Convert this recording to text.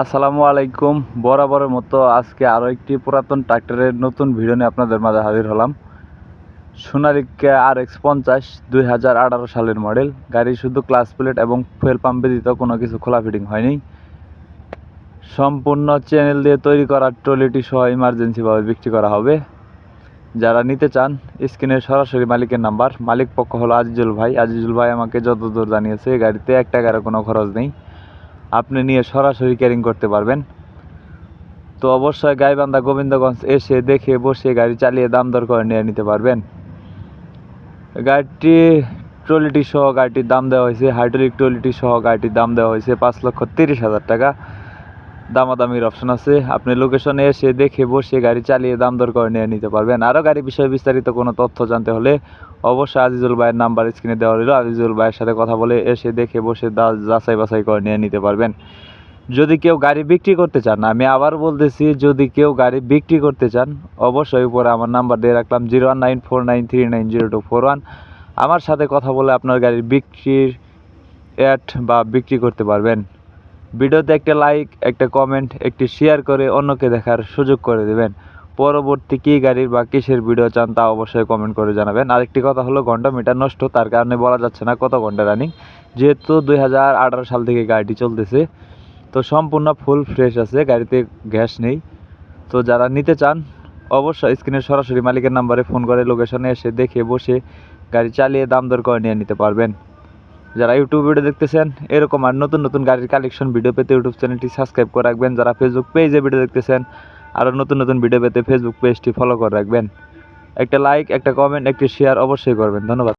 আসসালামু আলাইকুম। বরাবরের মতো আজকে আরও একটি পুরাতন ট্রাক্টরের নতুন ভিডিও নিয়ে আপনাদের মাঝে হাজির হলাম। সোনালিকা RX-50 2018 সালের মডেল। গাড়ি শুধু ক্লাচ প্লেট এবং ফুয়েল পাম্প ব্যতীত কোনো কিছু খোলা ফিটিং হয়নি। সম্পূর্ণ চ্যানেল দিয়ে তৈরি করা ট্রলিটি সহ ইমার্জেন্সিভাবে বিক্রি করা হবে। যারা নিতে চান স্ক্রিনের সরাসরি মালিকের নাম্বার। মালিক পক্ষ হলো আজিজুল ভাই। আজিজুল ভাই আমাকে যতদূর জানিয়েছে গাড়িতে 1 টাকারও কোনো খরচ নেই, আপনি নিয়ে সরাসরি ক্যারিং করতে পারবেন। তো অবশ্যই গাইবান্ধা গোবিন্দগঞ্জ এসে দেখে বসে গাড়ি চালিয়ে দাম দর করে নিয়ে নিতে পারবেন। গাড়িটি ট্রলিটি সহ গাড়িটির দাম দেওয়া হয়েছে, হাইড্রোলিক ট্রলিটি সহ গাড়িটির দাম দেওয়া হয়েছে 5,30,000 টাকা। দামাদামির অপশন আছে, আপনি লোকেশনে এসে দেখে বসে গাড়ি চালিয়ে দাম দর করে নিয়ে নিতে পারবেন। আরও গাড়ি বিষয়ে বিস্তারিত কোনো তথ্য জানতে হলে অবশ্যই আজিজুল ভাইয়ের নাম্বার স্ক্রিনে দেওয়া রইল। আজিজুল ভাইয়ের সাথে কথা বলে এসে দেখে বসে যাচাই বাছাই করে নিয়ে নিতে পারবেন। যদি কেউ গাড়ি বিক্রি করতে চান, আমি আবার বলতেছি, যদি কেউ গাড়ি বিক্রি করতে চান অবশ্যই উপরে আমার নাম্বার দিয়ে রাখলাম 019493900241। আমার সাথে কথা বলে আপনার গাড়ির বিক্রির অ্যাড বা বিক্রি করতে পারবেন। ভিডিওতে একটা লাইক, একটা কমেন্ট, একটি শেয়ার করে অন্যকে দেখার সুযোগ করে দেবেন। পরবর্তী কী গাড়ির বা কিসের ভিডিও চান তা অবশ্যই কমেন্ট করে জানাবেন। আরেকটি কথা হলো ঘন্টা মিটার নষ্ট, তার কারণে বলা যাচ্ছে না কত ঘন্টা রানিং, যেহেতু 2018 সাল থেকে গাড়িটি চলতেছে। তো সম্পূর্ণ ফুল ফ্রেশ আছে, গাড়িতে গ্যাস নেই। তো যারা নিতে চান অবশ্যই স্ক্রিনের সরাসরি মালিকের নাম্বারে ফোন করে লোকেশনে এসে দেখে বসে গাড়ি চালিয়ে দাম দর করে নিয়ে নিতে পারবেন। যারা ইউটিউব ভিডিও দেখতেছেন এরকম আর নতুন নতুন গাড়ির কালেকশন ভিডিও পেতে ইউটিউব চ্যানেলটি সাবস্ক্রাইব করে রাখবেন। যারা ফেসবুক পেজে ভিডিও দেখতেছেন আরও নতুন নতুন ভিডিও পেতে ফেসবুক পেজটি ফলো করে রাখবেন। একটা লাইক, একটা কমেন্ট, একটি শেয়ার অবশ্যই করবেন। ধন্যবাদ।